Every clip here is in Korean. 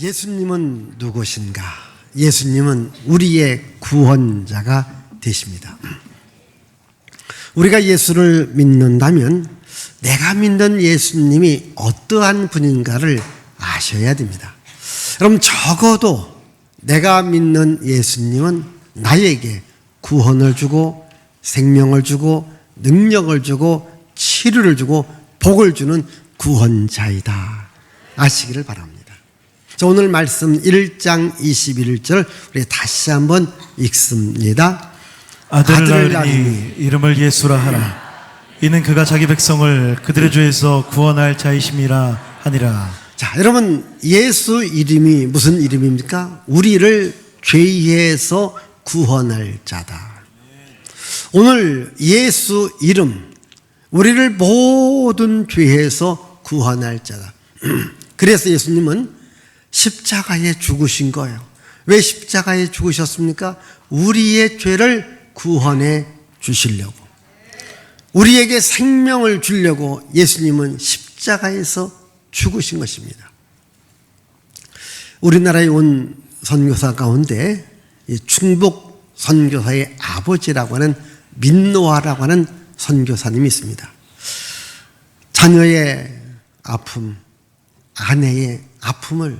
예수님은 누구신가? 예수님은 우리의 구원자가 되십니다. 우리가 예수를 믿는다면 내가 믿는 예수님이 어떠한 분인가를 아셔야 됩니다. 그럼 적어도 내가 믿는 예수님은 나에게 구원을 주고 생명을 주고 능력을 주고 치료를 주고 복을 주는 구원자이다 아시기를 바랍니다. 자, 오늘 말씀 1장 21절 우리 다시 한번 읽습니다. 아들을 낳으니 이름을 예수라 하라. 이는 그가 자기 백성을 그들의 죄에서 구원할 자이심이라 하니라. 자, 여러분, 예수 이름이 무슨 이름입니까? 우리를 죄에서 구원할 자다. 오늘 예수 이름, 우리를 모든 죄에서 구원할 자다. 그래서 예수님은 십자가에 죽으신 거예요. 왜 십자가에 죽으셨습니까? 우리의 죄를 구원해 주시려고, 우리에게 생명을 주려고 예수님은 십자가에서 죽으신 것입니다. 우리나라에 온 선교사 가운데 충북 선교사의 아버지라고 하는 민노아라고 하는 선교사님이 있습니다. 자녀의 아픔, 아내의 아픔을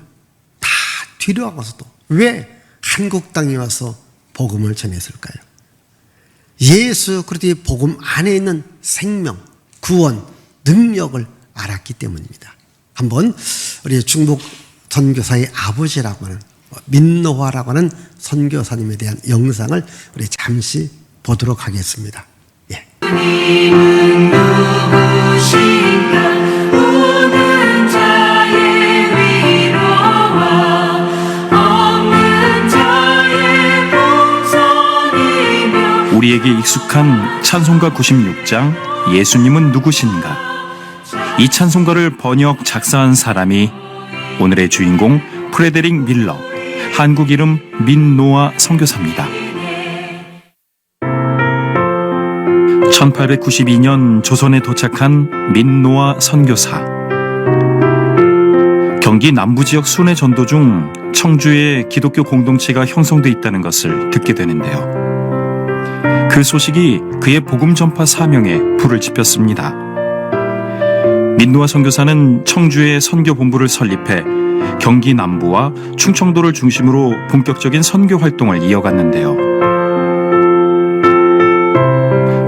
다 뒤로하고서도 왜 한국 땅에 와서 복음을 전했을까요? 예수 그리스도의 복음 안에 있는 생명, 구원, 능력을 알았기 때문입니다. 한번 우리 중국 선교사의 아버지라고 하는 민노화라고 하는 선교사님에 대한 영상을 우리 잠시 보도록 하겠습니다. 예. 우리에게 익숙한 찬송가 96장 예수님은 누구신가? 이 찬송가를 번역 작사한 사람이 오늘의 주인공 프레데릭 밀러, 한국 이름 민노아 선교사입니다. 1892년 조선에 도착한 민노아 선교사. 경기 남부지역 순회 전도 중 청주에 기독교 공동체가 형성돼 있다는 것을 듣게 되는데요. 그 소식이 그의 복음 전파 사명에 불을 지폈습니다. 민노아 선교사는 청주에 선교 본부를 설립해 경기 남부와 충청도를 중심으로 본격적인 선교 활동을 이어갔는데요.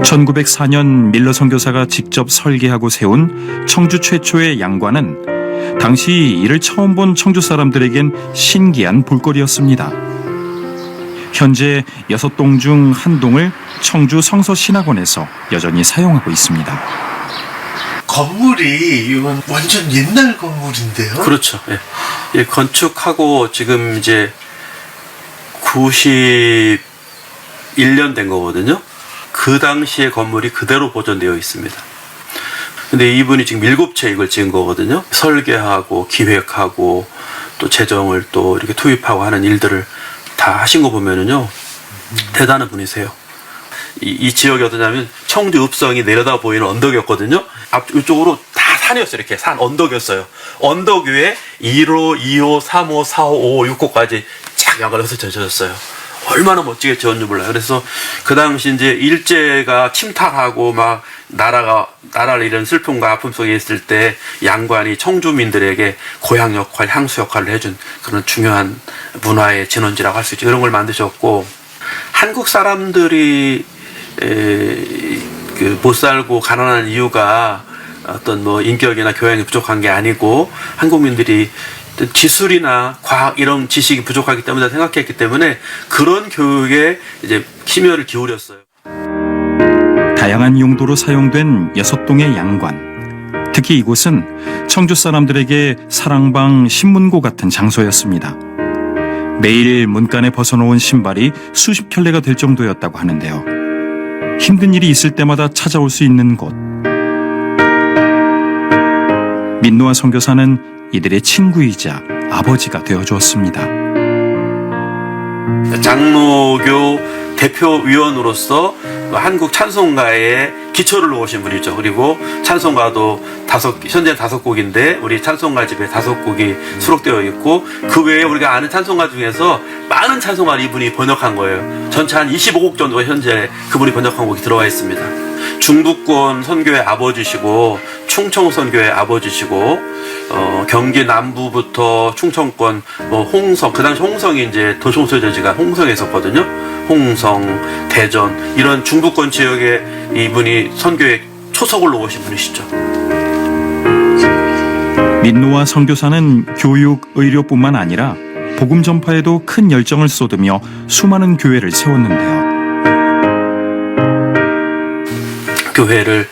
1904년 밀러 선교사가 직접 설계하고 세운 청주 최초의 양관은 당시 이를 처음 본 청주 사람들에겐 신기한 볼거리였습니다. 현재 6동 중 1동을 청주 성서신학원에서 여전히 사용하고 있습니다. 건물이 이건 완전 옛날 건물인데요? 그렇죠. 예. 예, 건축하고 지금 이제 91년 된 거거든요. 그 당시의 건물이 그대로 보존되어 있습니다. 근데 이분이 지금 7채 이걸 지은 거거든요. 설계하고 기획하고 또 재정을 또 이렇게 투입하고 하는 일들을 다 하신 거 보면은요, 대단한 분이세요. 이 지역이 어떠냐면 청주 읍성이 내려다 보이는 언덕이었거든요. 이쪽으로 다 산이었어요. 이렇게 산 언덕이었어요. 언덕 위에 1호, 2호, 3호, 4호, 5호, 6호까지 쫙 양을 흩어졌어요. 얼마나 멋지게 지었는지 몰라요. 그래서 그 당시 이제 일제가 침탈하고 막 나라를 잃은 슬픔과 아픔 속에 있을 때 양관이 청주민들에게 고향 역할, 향수 역할을 해준 그런 중요한 문화의 진원지라고 할 수 있죠. 이런 걸 만드셨고, 한국 사람들이 못 살고 가난한 이유가 어떤 뭐 인격이나 교양이 부족한 게 아니고 한국민들이 기술이나 과학 이런 지식이 부족하기 때문에 생각했기 때문에 그런 교육에 이제 심혈을 기울였어요. 다양한 용도로 사용된 6동의 양관. 특히 이곳은 청주 사람들에게 사랑방 신문고 같은 장소였습니다. 매일 문간에 벗어놓은 신발이 수십 켤레가 될 정도였다고 하는데요. 힘든 일이 있을 때마다 찾아올 수 있는 곳. 민노아 선교사는 이들의 친구이자 아버지가 되어주었습니다. 장로교 대표위원으로서 한국 찬송가의 기초를 놓으신 분이죠. 그리고 찬송가도 현재 5곡인데 우리 찬송가 집에 5곡이 수록되어 있고, 그 외에 우리가 아는 찬송가 중에서 많은 찬송가를 이분이 번역한 거예요. 전체 한 25곡 정도가 현재 그분이 번역한 곡이 들어와 있습니다. 중부권 선교의 아버지시고 충청 선교의 아버지시고, 경기 남부부터 충청권 홍성, 그 당시 홍성이 이제 도청소저지가 홍성에 있었거든요. 홍성, 대전 이런 중부권 지역에 이분이 선교의 초석을 놓으신 분이시죠. 민노아 선교사는 교육, 의료뿐만 아니라 복음 전파에도 큰 열정을 쏟으며 수많은 교회를 세웠는데요. 교회를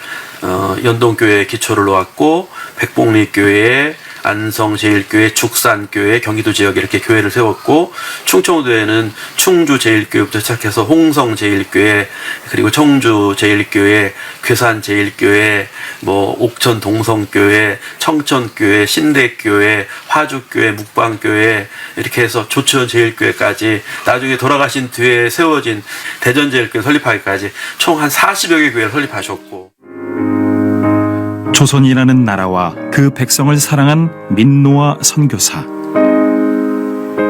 연동교회에 기초를 놓았고, 백봉리교회, 안성제일교회, 죽산교회, 경기도 지역에 이렇게 교회를 세웠고, 충청도에는 충주제일교회부터 시작해서 홍성제일교회, 그리고 청주제일교회, 괴산제일교회, 옥천 동성교회, 청천교회, 신대교회, 화주교회, 묵방교회, 이렇게 해서 조치원 제일교회까지, 나중에 돌아가신 뒤에 세워진 대전제일교회 설립하기까지 총 한 40여 개 교회를 설립하셨고, 조선이라는 나라와 그 백성을 사랑한 민노아 선교사.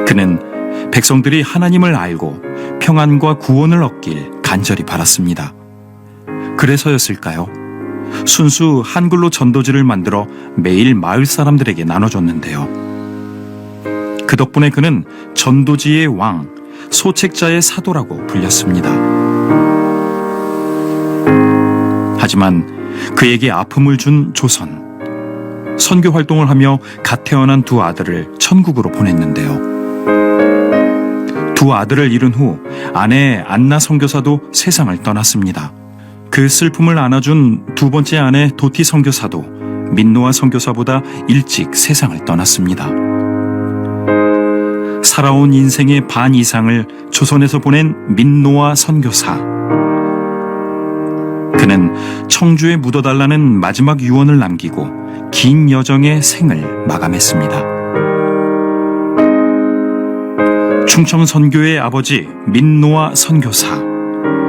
그는 백성들이 하나님을 알고 평안과 구원을 얻길 간절히 바랐습니다. 그래서였을까요? 순수 한글로 전도지를 만들어 매일 마을 사람들에게 나눠줬는데요. 그 덕분에 그는 전도지의 왕, 소책자의 사도라고 불렸습니다. 하지만 그에게 아픔을 준 조선. 선교 활동을 하며 갓 태어난 2 아들을 천국으로 보냈는데요. 2 아들을 잃은 후 아내 안나 선교사도 세상을 떠났습니다. 그 슬픔을 안아준 2번째 아내 도티 선교사도 민노아 선교사보다 일찍 세상을 떠났습니다. 살아온 인생의 반 이상을 조선에서 보낸 민노아 선교사. 그는 청주에 묻어달라는 마지막 유언을 남기고 긴 여정의 생을 마감했습니다. 충청 선교의 아버지 민노아 선교사.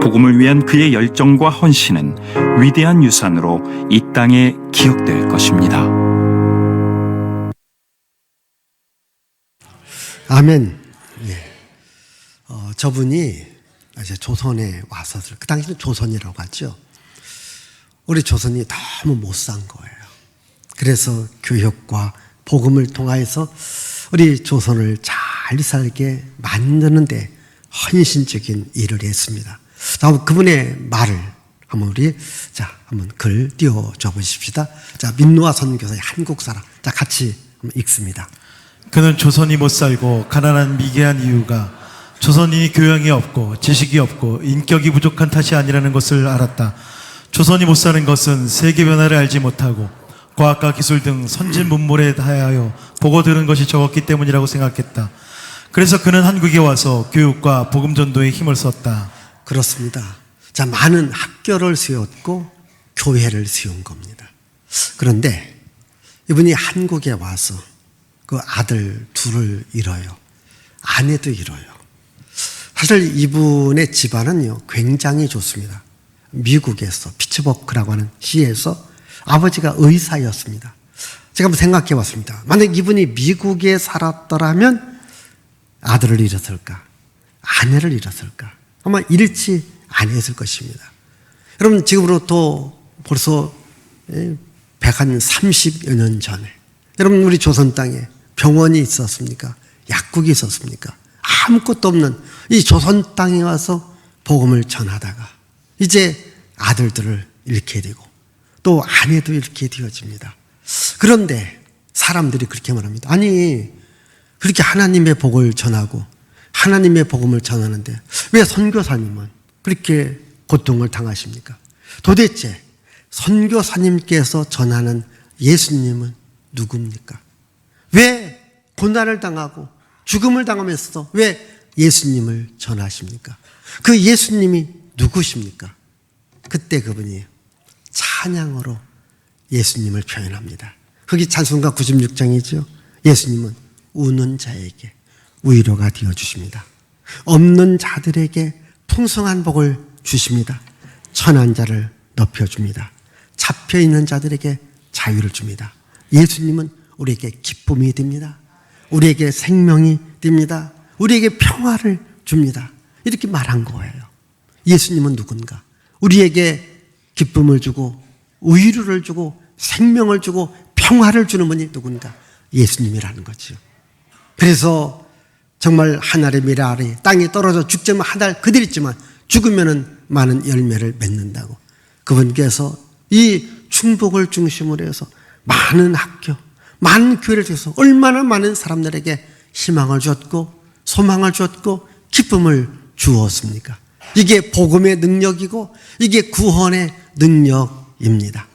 복음을 위한 그의 열정과 헌신은 위대한 유산으로 이 땅에 기억될 것입니다. 아멘. 예. 저분이 이제 조선에 와서, 그 당시는 조선이라고 하죠. 우리 조선이 너무 못 산 거예요. 그래서 교육과 복음을 통하여서 우리 조선을 잘 살게 만드는데 헌신적인 일을 했습니다. 다음 그분의 말을 한번 한번 글 띄워줘 보십시다. 자, 민노아 선교사의 한국 사람. 자, 같이 한번 읽습니다. 그는 조선이 못 살고 가난한 미개한 이유가 조선인이 교양이 없고 지식이 없고 인격이 부족한 탓이 아니라는 것을 알았다. 조선이 못 사는 것은 세계 변화를 알지 못하고 과학과 기술 등 선진 문물에 대하여 보고 들은 것이 적었기 때문이라고 생각했다. 그래서 그는 한국에 와서 교육과 복음 전도에 힘을 썼다. 그렇습니다. 자, 많은 학교를 세웠고 교회를 세운 겁니다. 그런데 이분이 한국에 와서 그 아들 2을 잃어요. 아내도 잃어요. 사실 이분의 집안은요, 굉장히 좋습니다. 미국에서 피츠버그라고 하는 시에서 아버지가 의사였습니다. 제가 한번 생각해 봤습니다. 만약 이분이 미국에 살았더라면 아들을 잃었을까? 아내를 잃었을까? 아마 잃지 않았을 것입니다. 여러분, 지금으로부터 벌써 130여 년 전에 여러분, 우리 조선 땅에 병원이 있었습니까? 약국이 있었습니까? 아무것도 없는 이 조선 땅에 와서 복음을 전하다가 이제 아들들을 잃게 되고 또 아내도 잃게 되어집니다. 그런데 사람들이 그렇게 말합니다. 아니, 그렇게 하나님의 복을 전하고 하나님의 복음을 전하는데 왜 선교사님은 그렇게 고통을 당하십니까? 도대체 선교사님께서 전하는 예수님은 누굽니까? 왜 고난을 당하고 죽음을 당하면서 왜 예수님을 전하십니까? 그 예수님이 누구십니까? 그때 그분이 찬양으로 예수님을 표현합니다. 거기 찬송가 96장이죠. 예수님은 우는 자에게 위로가 되어주십니다. 없는 자들에게 풍성한 복을 주십니다. 천한 자를 높여줍니다. 잡혀있는 자들에게 자유를 줍니다. 예수님은 우리에게 기쁨이 됩니다. 우리에게 생명이 됩니다. 우리에게 평화를 줍니다. 이렇게 말한 거예요. 예수님은 누군가? 우리에게 기쁨을 주고 위로를 주고 생명을 주고 평화를 주는 분이 누군가? 예수님이라는 거죠. 그래서 정말 하늘의 미랄이 땅에 떨어져 죽지만 한 달 그대로 있지만 죽으면은 많은 열매를 맺는다고. 그분께서 이 충복을 중심으로 해서 많은 학교, 많은 교회를 통해서 얼마나 많은 사람들에게 희망을 줬고 소망을 줬고 기쁨을 주었습니까? 이게 복음의 능력이고 이게 구원의 능력입니다.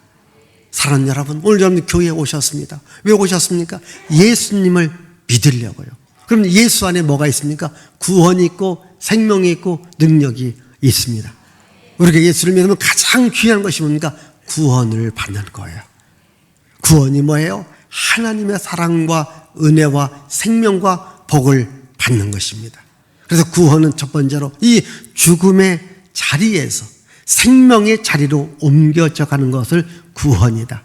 사랑하는 여러분, 오늘 여러분 교회에 오셨습니다. 왜 오셨습니까? 예수님을 믿으려고요. 그럼 예수 안에 뭐가 있습니까? 구원이 있고 생명이 있고 능력이 있습니다. 우리가 예수를 믿으면 가장 귀한 것이 뭡니까? 구원을 받는 거예요. 구원이 뭐예요? 하나님의 사랑과 은혜와 생명과 복을 받는 것입니다. 그래서 구원은 첫 번째로 이 죽음의 자리에서 생명의 자리로 옮겨져 가는 것을 구원이다.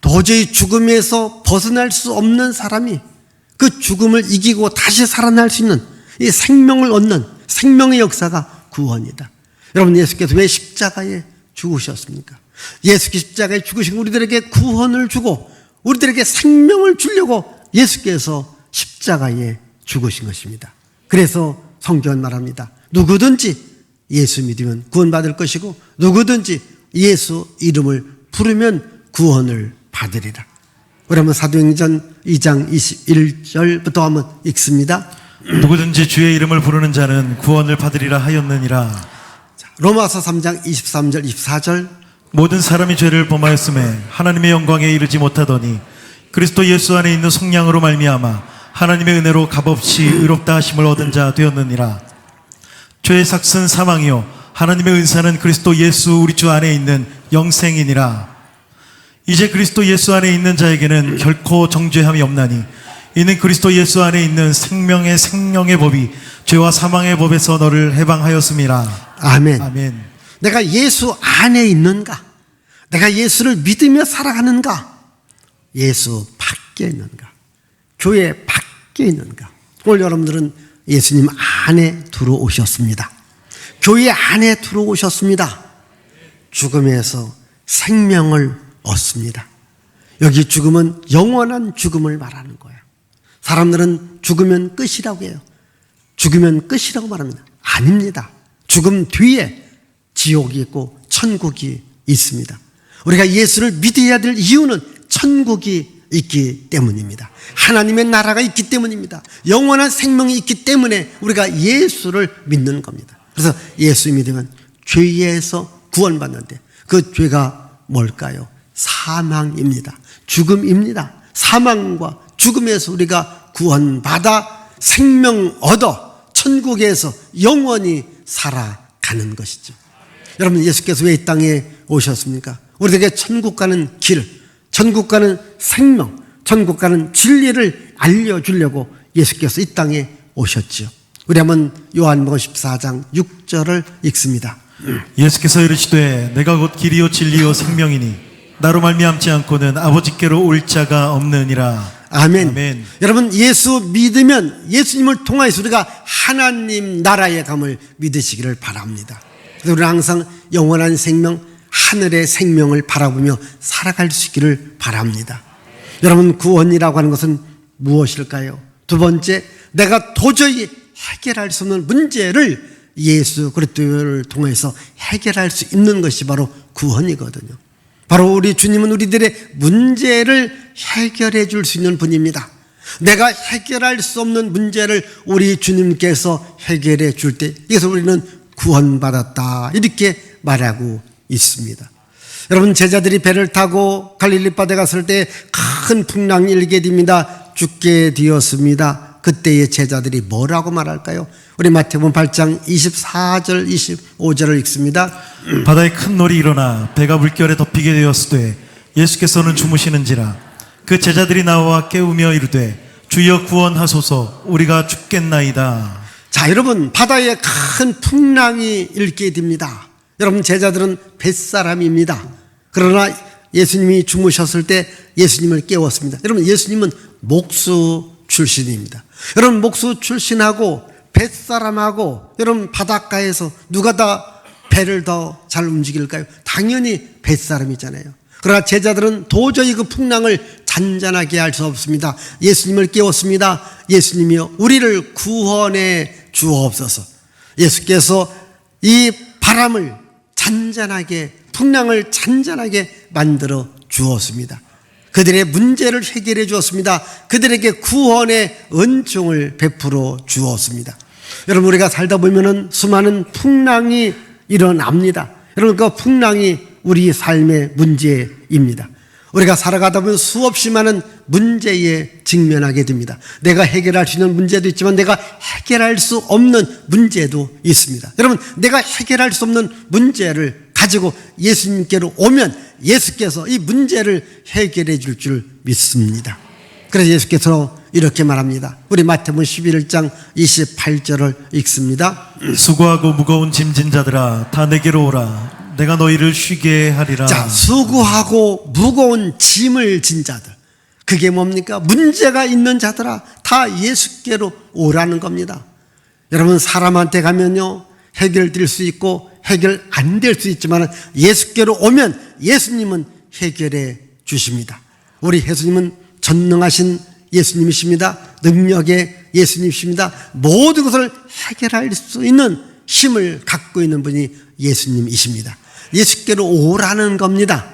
도저히 죽음에서 벗어날 수 없는 사람이 그 죽음을 이기고 다시 살아날 수 있는 이 생명을 얻는 생명의 역사가 구원이다. 여러분, 예수께서 왜 십자가에 죽으셨습니까? 예수께서 십자가에 죽으신 우리들에게 구원을 주고 우리들에게 생명을 주려고 예수께서 십자가에 죽으신 것입니다. 그래서 성경은 말합니다. 누구든지 예수 믿으면 구원받을 것이고 누구든지 예수 이름을 부르면 구원을 받으리라. 우리 한번 사도행전 2장 21절부터 한번 읽습니다. 누구든지 주의 이름을 부르는 자는 구원을 받으리라 하였느니라. 로마서 3장 23절 24절 모든 사람이 죄를 범하였음에 하나님의 영광에 이르지 못하더니 그리스도 예수 안에 있는 속량으로 말미암아 하나님의 은혜로 값없이 의롭다 하심을 얻은 자 되었느니라. 죄의 삭은 사망이요 하나님의 은사는 그리스도 예수 우리 주 안에 있는 영생이니라. 이제 그리스도 예수 안에 있는 자에게는 결코 정죄함이 없나니 이는 그리스도 예수 안에 있는 생명의 법이 죄와 사망의 법에서 너를 해방하였음이라. 아멘. 아멘. 내가 예수 안에 있는가? 내가 예수를 믿으며 살아가는가? 예수 밖에 있는가? 교회 밖에 있는가? 오늘 여러분들은 예수님 안에 들어오셨습니다. 교회 안에 들어오셨습니다. 죽음에서 생명을 얻습니다. 여기 죽음은 영원한 죽음을 말하는 거예요. 사람들은 죽으면 끝이라고 해요. 죽으면 끝이라고 말합니다. 아닙니다. 죽음 뒤에 지옥이 있고 천국이 있습니다. 우리가 예수를 믿어야 될 이유는 천국이 있기 때문입니다. 하나님의 나라가 있기 때문입니다. 영원한 생명이 있기 때문에 우리가 예수를 믿는 겁니다. 그래서 예수 믿으면 죄에서 구원받는데 그 죄가 뭘까요? 사망입니다. 죽음입니다. 사망과 죽음에서 우리가 구원받아 생명 얻어 천국에서 영원히 살아가는 것이죠. 여러분, 예수께서 왜 이 땅에 오셨습니까? 우리에게 천국 가는 길, 천국 가는 생명, 천국 가는 진리를 알려주려고 예수께서 이 땅에 오셨죠. 우리 한번 요한복음 14장 6절을 읽습니다. 예수께서 이르시되 내가 곧 길이요 진리요 생명이니 나로 말미암지 않고는 아버지께로 올 자가 없느니라. 아멘. 아멘. 여러분, 예수 믿으면 예수님을 통하여서 우리가 하나님 나라에 감을 믿으시기를 바랍니다. 그래서 우리는 항상 영원한 생명, 하늘의 생명을 바라보며 살아갈 수 있기를 바랍니다. 여러분, 구원이라고 하는 것은 무엇일까요? 두 번째, 내가 도저히 해결할 수 없는 문제를 예수 그리스도를 통해서 해결할 수 있는 것이 바로 구원이거든요. 바로 우리 주님은 우리들의 문제를 해결해 줄 수 있는 분입니다. 내가 해결할 수 없는 문제를 우리 주님께서 해결해 줄 때 이것을 우리는 구원받았다 이렇게 말하고 있습니다. 여러분, 제자들이 배를 타고 갈릴리 바다에 갔을 때 큰 풍랑이 일게 됩니다. 죽게 되었습니다. 그때의 제자들이 뭐라고 말할까요? 우리 마태복음 8장 24절 25절을 읽습니다. 바다에 큰 놀이 일어나 배가 물결에 덮이게 되었으되 예수께서는 주무시는지라. 그 제자들이 나와 깨우며 이르되 주여 구원하소서 우리가 죽겠나이다. 자, 여러분, 바다에 큰 풍랑이 일게 됩니다. 여러분, 제자들은 뱃사람입니다. 그러나 예수님이 주무셨을 때 예수님을 깨웠습니다. 여러분, 예수님은 목수 출신입니다. 여러분, 목수 출신하고 뱃사람하고 여러분 바닷가에서 누가 더 배를 더 잘 움직일까요? 당연히 뱃사람이잖아요. 그러나 제자들은 도저히 그 풍랑을 잔잔하게 할 수 없습니다. 예수님을 깨웠습니다. 예수님이여 우리를 구원해 주옵소서. 예수께서 이 바람을 잔잔하게, 풍랑을 잔잔하게 만들어 주었습니다. 그들의 문제를 해결해 주었습니다. 그들에게 구원의 은총을 베풀어 주었습니다. 여러분, 우리가 살다 보면은 수많은 풍랑이 일어납니다. 여러분, 그 풍랑이 우리 삶의 문제입니다. 우리가 살아가다 보면 수없이 많은 문제에 직면하게 됩니다. 내가 해결할 수 있는 문제도 있지만 내가 해결할 수 없는 문제도 있습니다. 여러분, 내가 해결할 수 없는 문제를 가지고 예수님께로 오면 예수께서 이 문제를 해결해 줄 믿습니다. 그래서 예수께서 이렇게 말합니다. 우리 마태복음 11장 28절을 읽습니다. 수고하고 무거운 짐진 자들아 다 내게로 오라. 내가 너희를 쉬게 하리라. 자, 수고하고 무거운 짐을 진 자들, 그게 뭡니까? 문제가 있는 자들아 다 예수께로 오라는 겁니다. 여러분, 사람한테 가면요 해결될 수 있고 해결 안 될 수 있지만 예수께로 오면 예수님은 해결해 주십니다. 우리 예수님은 전능하신 예수님이십니다. 능력의 예수님이십니다. 모든 것을 해결할 수 있는 힘을 갖고 있는 분이 예수님이십니다. 예수께로 오라는 겁니다.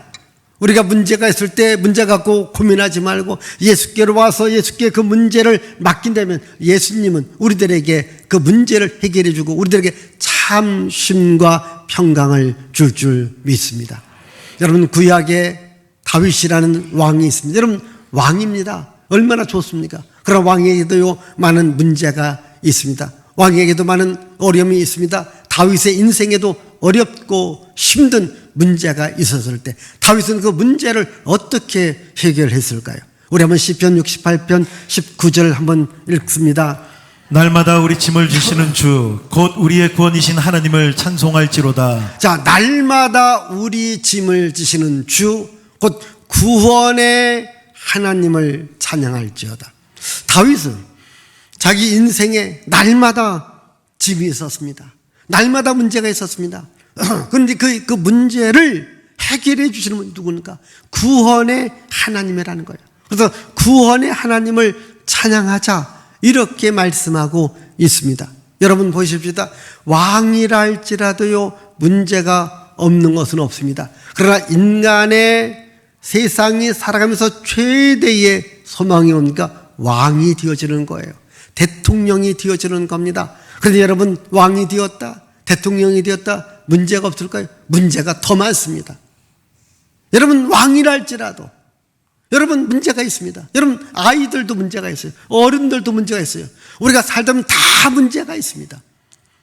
우리가 문제가 있을 때 문제 갖고 고민하지 말고 예수께로 와서 예수께 그 문제를 맡긴다면 예수님은 우리들에게 그 문제를 해결해 주고 우리들에게 참 쉼과 평강을 줄 믿습니다. 여러분, 구약에 다윗이라는 왕이 있습니다. 여러분, 왕입니다. 얼마나 좋습니까? 그러나 왕에게도요 많은 문제가 있습니다. 왕에게도 많은 어려움이 있습니다. 다윗의 인생에도 어렵고 힘든 문제가 있었을 때 다윗은 그 문제를 어떻게 해결했을까요? 우리 한번 시편 68편 19절 한번 읽습니다. 날마다 우리 짐을 지시는 주 곧 우리의 구원이신 하나님을 찬송할지로다. 자, 날마다 우리 짐을 지시는 주 곧 구원의 하나님을 찬양할지어다. 다윗은 자기 인생에 날마다 짐이 있었습니다. 날마다 문제가 있었습니다. 그런데 그 문제를 해결해 주시는 분이 누구니까? 구원의 하나님이라는 거예요. 그래서 구원의 하나님을 찬양하자 이렇게 말씀하고 있습니다. 여러분 보십시다. 왕이라 할지라도요 문제가 없는 것은 없습니다. 그러나 인간의 세상이 살아가면서 최대의 소망이 뭡니까? 왕이 되어지는 거예요. 대통령이 되어지는 겁니다. 그런데 여러분, 왕이 되었다, 대통령이 되었다, 문제가 없을까요? 문제가 더 많습니다. 여러분, 왕이라 할지라도 여러분 문제가 있습니다. 여러분, 아이들도 문제가 있어요. 어른들도 문제가 있어요. 우리가 살다 보면 다 문제가 있습니다.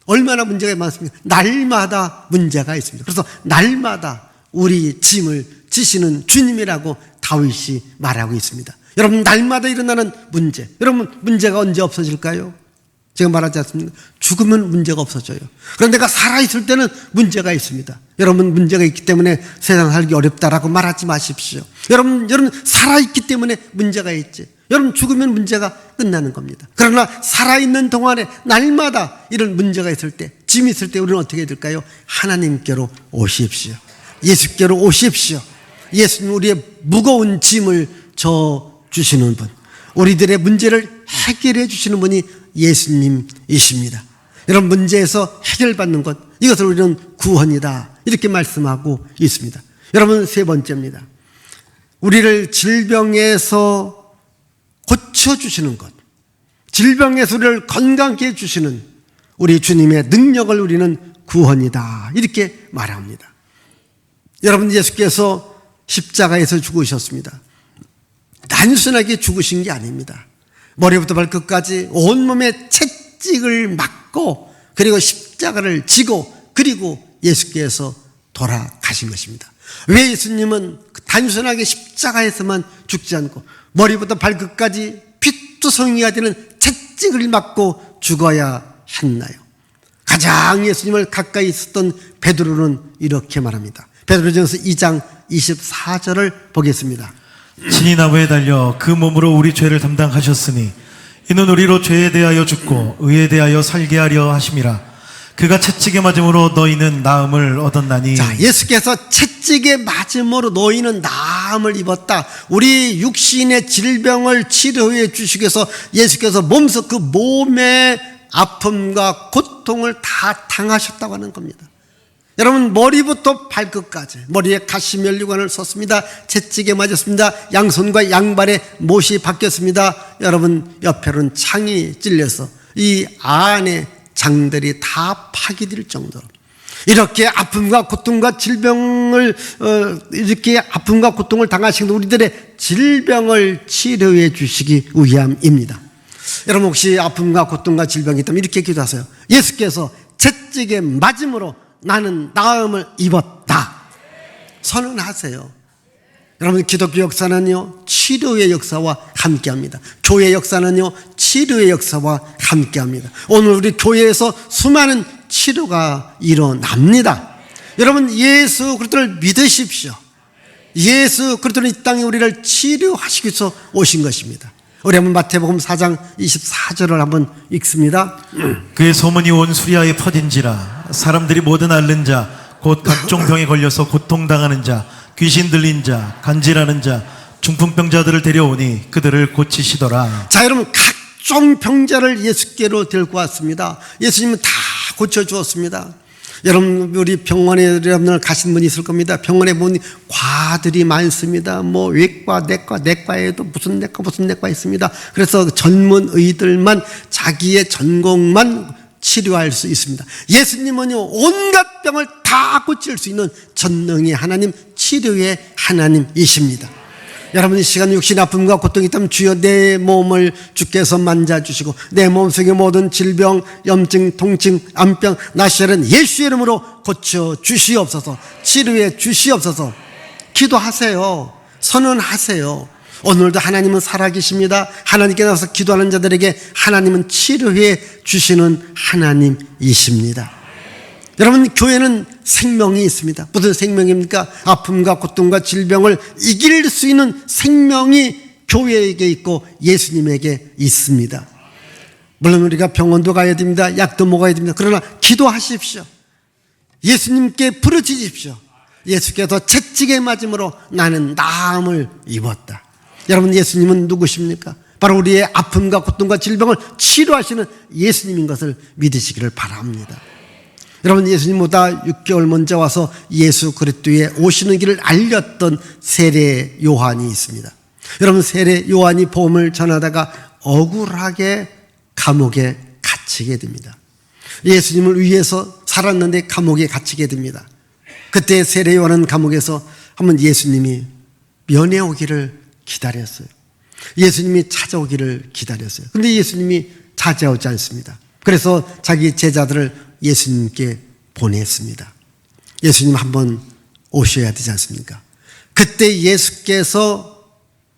얼마나 문제가 많습니까? 날마다 문제가 있습니다. 그래서 날마다 우리 짐을 지시는 주님이라고 다윗이 말하고 있습니다. 여러분, 날마다 일어나는 문제, 여러분 문제가 언제 없어질까요? 제가 말하지 않습니까? 죽으면 문제가 없어져요. 그런데 내가 살아있을 때는 문제가 있습니다. 여러분, 문제가 있기 때문에 세상 살기 어렵다라고 말하지 마십시오. 여러분 살아있기 때문에 문제가 있지. 여러분, 죽으면 문제가 끝나는 겁니다. 그러나 살아있는 동안에 날마다 이런 문제가 있을 때, 짐이 있을 때 우리는 어떻게 해야 될까요? 하나님께로 오십시오. 예수께로 오십시오. 예수님, 우리의 무거운 짐을 져 주시는 분, 우리들의 문제를 해결해 주시는 분이 예수님이십니다. 여러분, 문제에서 해결받는 것, 이것을 우리는 구원이다 이렇게 말씀하고 있습니다. 여러분, 세 번째입니다. 우리를 질병에서 고쳐주시는 것, 질병에서 우리를 건강케 해주시는 우리 주님의 능력을 우리는 구원이다 이렇게 말합니다. 여러분, 예수께서 십자가에서 죽으셨습니다. 단순하게 죽으신 게 아닙니다. 머리부터 발끝까지 온몸에 채찍을 맞고 그리고 십자가를 지고 그리고 예수께서 돌아가신 것입니다. 왜 예수님은 단순하게 십자가에서만 죽지 않고 머리부터 발끝까지 피투성이가 되는 채찍을 맞고 죽어야 했나요? 가장 예수님을 가까이 있었던 베드로는 이렇게 말합니다. 베드로전서 2장 24절을 보겠습니다. 친히 나무에 달려 그 몸으로 우리 죄를 담당하셨으니 이는 우리로 죄에 대하여 죽고 의에 대하여 살게 하려 하심이라. 그가 채찍에 맞음으로 너희는 나음을 얻었나니. 자, 예수께서 채찍에 맞음으로 너희는 나음을 입었다. 우리 육신의 질병을 치료해 주시기 위해서 예수께서 몸소 그 몸의 아픔과 고통을 다 당하셨다고 하는 겁니다. 여러분, 머리부터 발끝까지 머리에 가시면류관을 썼습니다. 채찍에 맞았습니다. 양손과 양발에 못이 박혔습니다. 여러분, 옆에는 창이 찔려서 이 안에 장들이 다 파괴될 정도로 이렇게 아픔과 고통과 질병을 이렇게 아픔과 고통을 당하시는 우리들의 질병을 치료해 주시기 위함입니다. 여러분, 혹시 아픔과 고통과 질병이 있다면 이렇게 기도하세요. 예수께서 채찍에 맞음으로 나는 나음을 입었다. 선언하세요. 여러분, 기독교 역사는요, 치료의 역사와 함께합니다. 교회 역사는요, 치료의 역사와 함께합니다. 오늘 우리 교회에서 수많은 치료가 일어납니다. 여러분, 예수 그리스도를 믿으십시오. 예수 그리스도는 이 땅에 우리를 치료하시기 위해서 오신 것입니다. 우리 한번 마태복음 4장 24절을 한번 읽습니다. 그의 소문이 온 수리아에 퍼진지라. 사람들이 모든 앓는 자 곧 각종 병에 걸려서 고통당하는 자, 귀신 들린 자, 간질하는 자, 중풍병자들을 데려오니 그들을 고치시더라. 자, 여러분, 각종 병자를 예수께로 데리고 왔습니다. 예수님은 다 고쳐주었습니다. 여러분, 우리 병원에 여러분들 가신 분이 있을 겁니다. 병원에 보니 과들이 많습니다. 뭐 외과, 내과에도 무슨 내과 있습니다. 그래서 전문의들만 자기의 전공만 치료할 수 있습니다. 예수님은요, 온갖 병을 다 고칠 수 있는 전능의 하나님, 치료의 하나님이십니다. 여러분, 이 시간 육신 아픔과 고통이 있다면 주여 내 몸을 주께서 만져주시고 내 몸속의 모든 질병, 염증, 통증, 암병, 나시혈은 예수의 이름으로 고쳐주시옵소서, 치료해 주시옵소서. 기도하세요. 선언하세요. 오늘도 하나님은 살아계십니다. 하나님께 나와서 기도하는 자들에게 하나님은 치료해 주시는 하나님이십니다. 여러분, 교회는 생명이 있습니다. 무슨 생명입니까? 아픔과 고통과 질병을 이길 수 있는 생명이 교회에게 있고 예수님에게 있습니다. 물론 우리가 병원도 가야 됩니다. 약도 먹어야 됩니다. 그러나 기도하십시오. 예수님께 부르짖으십시오. 예수께서 채찍에 맞음으로 나는 나음을 입었다. 여러분, 예수님은 누구십니까? 바로 우리의 아픔과 고통과 질병을 치료하시는 예수님인 것을 믿으시기를 바랍니다. 여러분, 예수님보다 6개월 먼저 와서 예수 그리스도의 오시는 길을 알렸던 세례 요한이 있습니다. 여러분, 세례 요한이 복음을 전하다가 억울하게 감옥에 갇히게 됩니다. 예수님을 위해서 살았는데 감옥에 갇히게 됩니다. 그때 세례 요한은 감옥에서 한번 예수님이 면회 오기를 기다렸어요. 예수님이 찾아오기를 기다렸어요. 근데 예수님이 찾아오지 않습니다. 그래서 자기 제자들을 예수님께 보냈습니다. 예수님 한번 오셔야 되지 않습니까? 그때 예수께서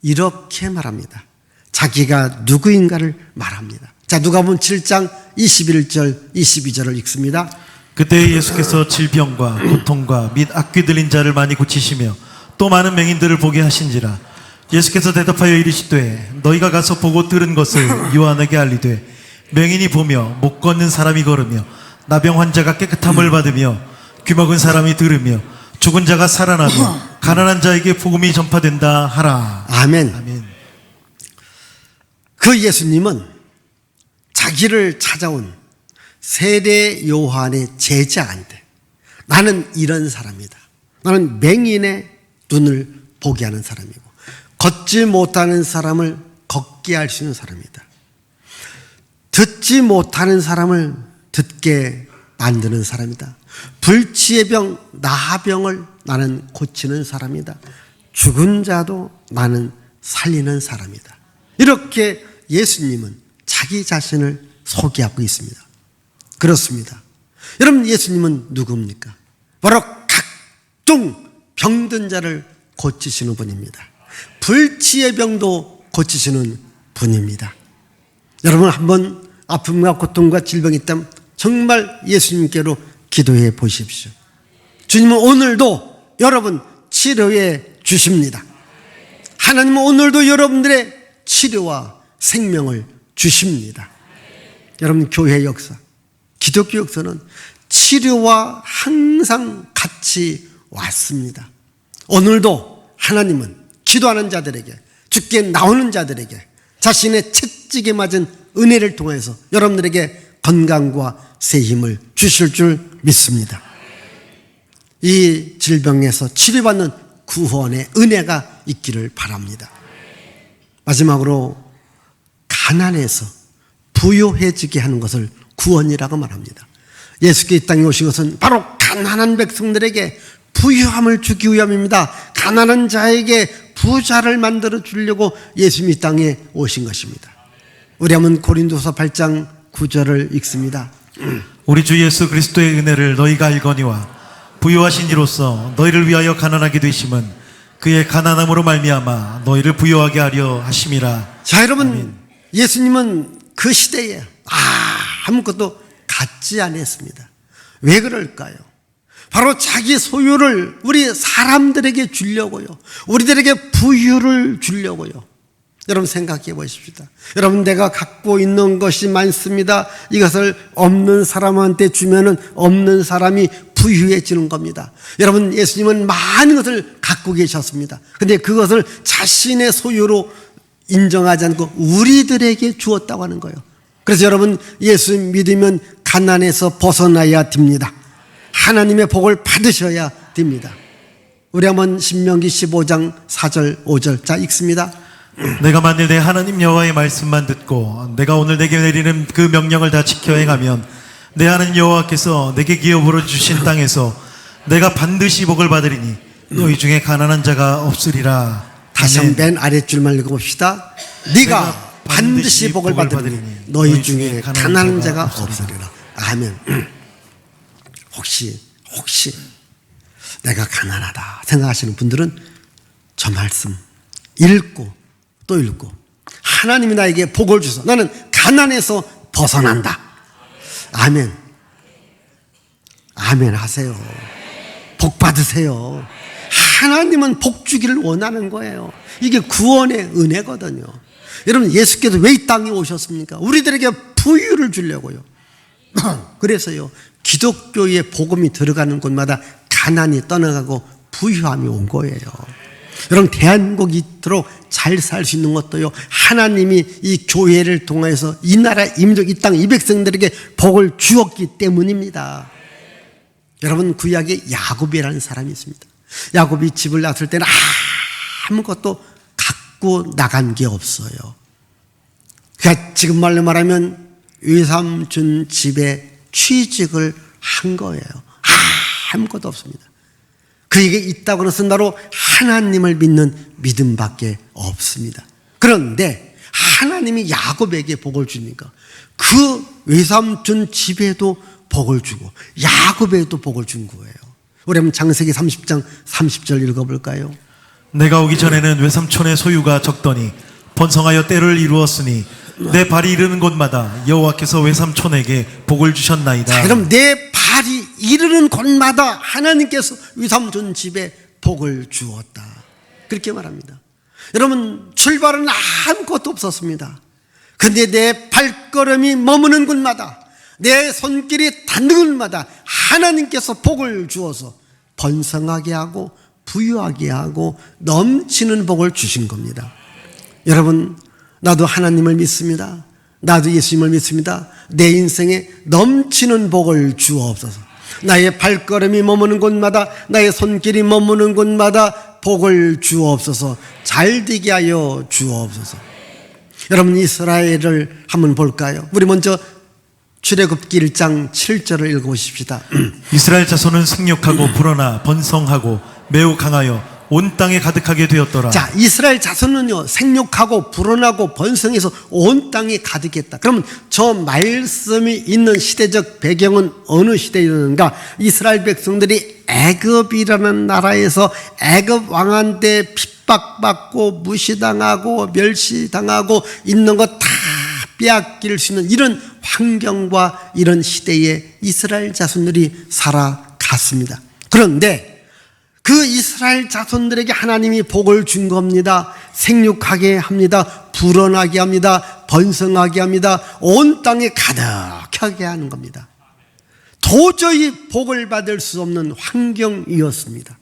이렇게 말합니다. 자기가 누구인가를 말합니다. 자, 누가복음 7장 21절 22절을 읽습니다. 그때 예수께서 질병과 고통과 및 악귀 들린 자를 많이 고치시며 또 많은 맹인들을 보게 하신지라. 예수께서 대답하여 이르시되 너희가 가서 보고 들은 것을 요한에게 알리되 맹인이 보며 못 걷는 사람이 걸으며 나병 환자가 깨끗함을 받으며 귀먹은 사람이 들으며 죽은 자가 살아나며 가난한 자에게 복음이 전파된다 하라. 아멘. 아멘. 그 예수님은 자기를 찾아온 세례 요한의 제자인데 나는 이런 사람이다. 나는 맹인의 눈을 보게 하는 사람이고 걷지 못하는 사람을 걷게 할 수 있는 사람이다. 듣지 못하는 사람을 듣게 만드는 사람이다. 불치의 병, 나병을 나는 고치는 사람이다. 죽은 자도 나는 살리는 사람이다. 이렇게 예수님은 자기 자신을 소개하고 있습니다. 그렇습니다. 여러분, 예수님은 누굽니까? 바로 각종 병든 자를 고치시는 분입니다. 불치의 병도 고치시는 분입니다. 여러분, 한번 아픔과 고통과 질병이 있다면 정말 예수님께로 기도해 보십시오. 주님은 오늘도 여러분 치료해 주십니다. 하나님은 오늘도 여러분들의 치료와 생명을 주십니다. 여러분 교회 역사, 기독교 역사는 치료와 항상 같이 왔습니다. 오늘도 하나님은 기도하는 자들에게, 주께 나오는 자들에게 자신의 채찍에 맞은 은혜를 통해서 여러분들에게 건강과 새 힘을 주실 줄 믿습니다. 이 질병에서 치료받는 구원의 은혜가 있기를 바랍니다. 마지막으로 가난해서 부유해지게 하는 것을 구원이라고 말합니다. 예수께 이 땅에 오신 것은 바로 가난한 백성들에게 부유함을 주기 위함입니다. 가난한 자에게 부자를 만들어 주려고 예수님이 이 땅에 오신 것입니다. 우리 한번 고린도서 8장 9절을 읽습니다. 우리 주 예수 그리스도의 은혜를 너희가 알거니와 부유하신 이로써 너희를 위하여 가난하게 되심은 그의 가난함으로 말미암아 너희를 부유하게 하려 하심이라. 자, 여러분, 예수님은 그 시대에 아무것도 갖지 않았습니다. 왜 그럴까요? 바로 자기 소유를 우리 사람들에게 주려고요. 우리들에게 부유를 주려고요. 여러분 생각해 보십시다. 여러분, 내가 갖고 있는 것이 많습니다. 이것을 없는 사람한테 주면은 없는 사람이 부유해지는 겁니다. 여러분, 예수님은 많은 것을 갖고 계셨습니다. 근데 그것을 자신의 소유로 인정하지 않고 우리들에게 주었다고 하는 거예요. 그래서 여러분, 예수 믿으면 가난에서 벗어나야 됩니다. 하나님의 복을 받으셔야 됩니다. 우리 한번 신명기 15장 4절 5절 자 읽습니다. 내가 만일 내 하나님 여호와의 말씀만 듣고 내가 오늘 내게 내리는 그 명령을 다 지켜 행하면 내 하나님 여호와께서 내게 기업으로 주신 땅에서 내가 반드시 복을 받으리니 너희 중에 가난한 자가 없으리라. 다시 아멘. 한번 맨 아랫줄만 읽어봅시다. 네가 반드시 복을 받으리니 너희 중에 가난한 자가 없으리라. 아멘. 혹시 내가 가난하다 생각하시는 분들은 저 말씀 읽고 또 읽고, 하나님이 나에게 복을 주셔서 나는 가난에서 벗어난다. 아멘. 아멘 하세요. 복 받으세요. 하나님은 복 주기를 원하는 거예요. 이게 구원의 은혜거든요. 여러분, 예수께서 왜 이 땅에 오셨습니까? 우리들에게 부유를 주려고요. 그래서요, 기독교의 복음이 들어가는 곳마다 가난이 떠나가고 부유함이 온 거예요. 여러분, 대한민국이 이토록 잘 살 수 있는 것도요, 하나님이 이 교회를 통해서 이 나라 이민족 이 땅 이 백성들에게 복을 주었기 때문입니다. 여러분, 구약에 야곱이라는 사람이 있습니다. 야곱이 집을 놨을 때는 아무것도 갖고 나간 게 없어요. 그러니까 지금 말로 말하면 외삼촌 집에 취직을 한 거예요. 아무것도 없습니다. 그에게 있다고 해서 바로 하나님을 믿는 믿음밖에 없습니다. 그런데 하나님이 야곱에게 복을 주니까 그 외삼촌 집에도 복을 주고 야곱에도 복을 준 거예요. 우리 한번 창세기 30장 30절 읽어볼까요? 내가 오기 전에는 외삼촌의 소유가 적더니 번성하여 때를 이루었으니 내 발이 이르는 곳마다 여호와께서 외삼촌에게 복을 주셨나이다. 자, 그럼 내 발이 이르는 곳마다 하나님께서 외삼촌 집에 복을 주었다. 그렇게 말합니다. 여러분, 출발은 아무것도 없었습니다. 근데 내 발걸음이 머무는 곳마다, 내 손길이 닿는 곳마다 하나님께서 복을 주어서 번성하게 하고 부유하게 하고 넘치는 복을 주신 겁니다. 여러분, 나도 하나님을 믿습니다. 나도 예수님을 믿습니다. 내 인생에 넘치는 복을 주옵소서. 나의 발걸음이 머무는 곳마다, 나의 손길이 머무는 곳마다 복을 주옵소서. 잘되게 하여 주옵소서. 여러분, 이스라엘을 한번 볼까요? 우리 먼저 출애굽기 1장 7절을 읽어보십시다. 이스라엘 자손은 생육하고 불어나 번성하고 매우 강하여 온 땅에 가득하게 되었더라. 자, 이스라엘 자손은요, 생육하고 불어나고 번성해서 온 땅에 가득했다. 그러면 저 말씀이 있는 시대적 배경은 어느 시대였는가? 이스라엘 백성들이 애굽이라는 나라에서 애굽 왕한테 핍박받고 무시당하고 멸시당하고 있는 거 다 빼앗길 수 있는 이런 환경과 이런 시대에 이스라엘 자손들이 살아갔습니다. 그런데 그 이스라엘 자손들에게 하나님이 복을 준 겁니다. 생육하게 합니다. 불어나게 합니다. 번성하게 합니다. 온 땅에 가득하게 하는 겁니다. 도저히 복을 받을 수 없는 환경이었습니다.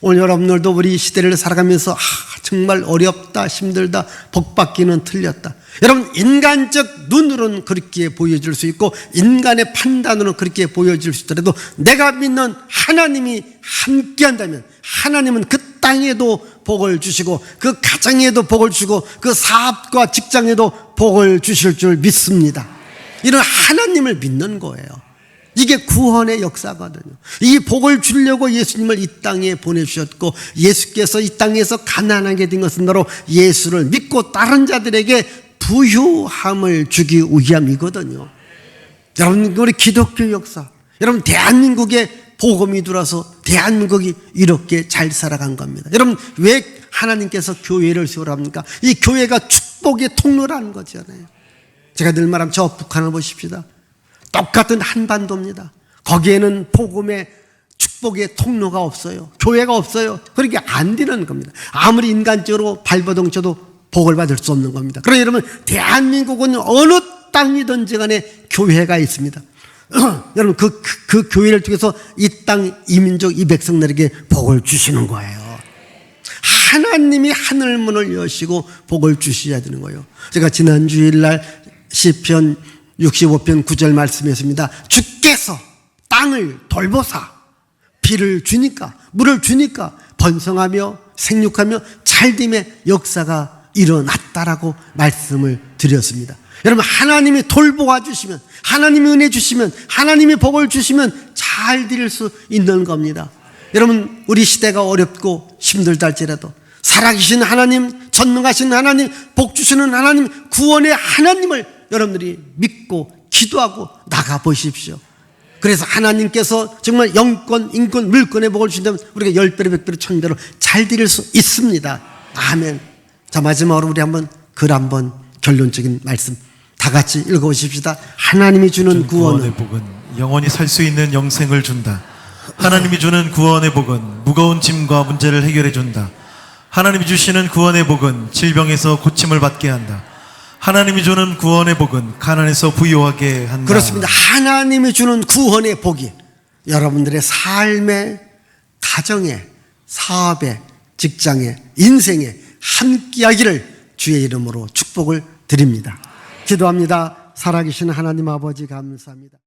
오늘 여러분들도 우리 시대를 살아가면서 정말 어렵다, 힘들다, 복 받기는 틀렸다. 여러분, 인간적 눈으로는 그렇게 보여질 수 있고 인간의 판단으로는 그렇게 보여질 수 있더라도 내가 믿는 하나님이 함께한다면 하나님은 그 땅에도 복을 주시고 그 가정에도 복을 주시고 그 사업과 직장에도 복을 주실 줄 믿습니다. 이런 하나님을 믿는 거예요. 이게 구원의 역사거든요. 이 복을 주려고 예수님을 이 땅에 보내주셨고 예수께서 이 땅에서 가난하게 된 것은 바로 예수를 믿고 다른 자들에게 부유함을 주기 위함이거든요. 여러분, 우리 기독교 역사, 여러분 대한민국에 복음이 들어서 대한민국이 이렇게 잘 살아간 겁니다. 여러분, 왜 하나님께서 교회를 세우랍니까? 이 교회가 축복의 통로라는 거잖아요. 제가 늘 말하면 저 북한을 보십시다. 똑같은 한반도입니다. 거기에는 복음의 축복의 통로가 없어요. 교회가 없어요. 그렇게 안 되는 겁니다. 아무리 인간적으로 발버둥 쳐도 복을 받을 수 없는 겁니다. 그러나 여러분, 대한민국은 어느 땅이든지 간에 교회가 있습니다. 여러분, 그 교회를 통해서 이 땅, 이 민족, 이 백성들에게 복을 주시는 거예요. 하나님이 하늘 문을 여시고 복을 주셔야 되는 거예요. 제가 지난 주일날 시편 65편 9절 말씀했습니다. 주께서 땅을 돌보사 비를 주니까, 물을 주니까 번성하며 생육하며 잘됨의 역사가 일어났다라고 말씀을 드렸습니다. 여러분, 하나님이 돌보아 주시면, 하나님이 은혜 주시면, 하나님이 복을 주시면 잘 드릴 수 있는 겁니다. 여러분, 우리 시대가 어렵고 힘들다 할지라도 살아계신 하나님, 전능하신 하나님, 복 주시는 하나님, 구원의 하나님을 여러분들이 믿고 기도하고 나가보십시오. 그래서 하나님께서 정말 영권, 인권, 물권의 복을 주신다면 우리가 10배로 100배로 1000배로 잘 드릴 수 있습니다. 아멘. 자, 마지막으로 우리 한번 글 한번 결론적인 말씀 다 같이 읽어보십시다. 하나님이 주는 구원은 복은 영원히 살 수 있는 영생을 준다. 하나님이 주는 구원의 복은 무거운 짐과 문제를 해결해 준다. 하나님이 주시는 구원의 복은 질병에서 고침을 받게 한다. 하나님이 주는 구원의 복은 가난에서 부유하게 한다. 그렇습니다. 하나님이 주는 구원의 복이 여러분들의 삶에, 가정에, 사업에, 직장에, 인생에 함께하기를 주의 이름으로 축복을 드립니다. 기도합니다. 살아계신 하나님 아버지 감사합니다.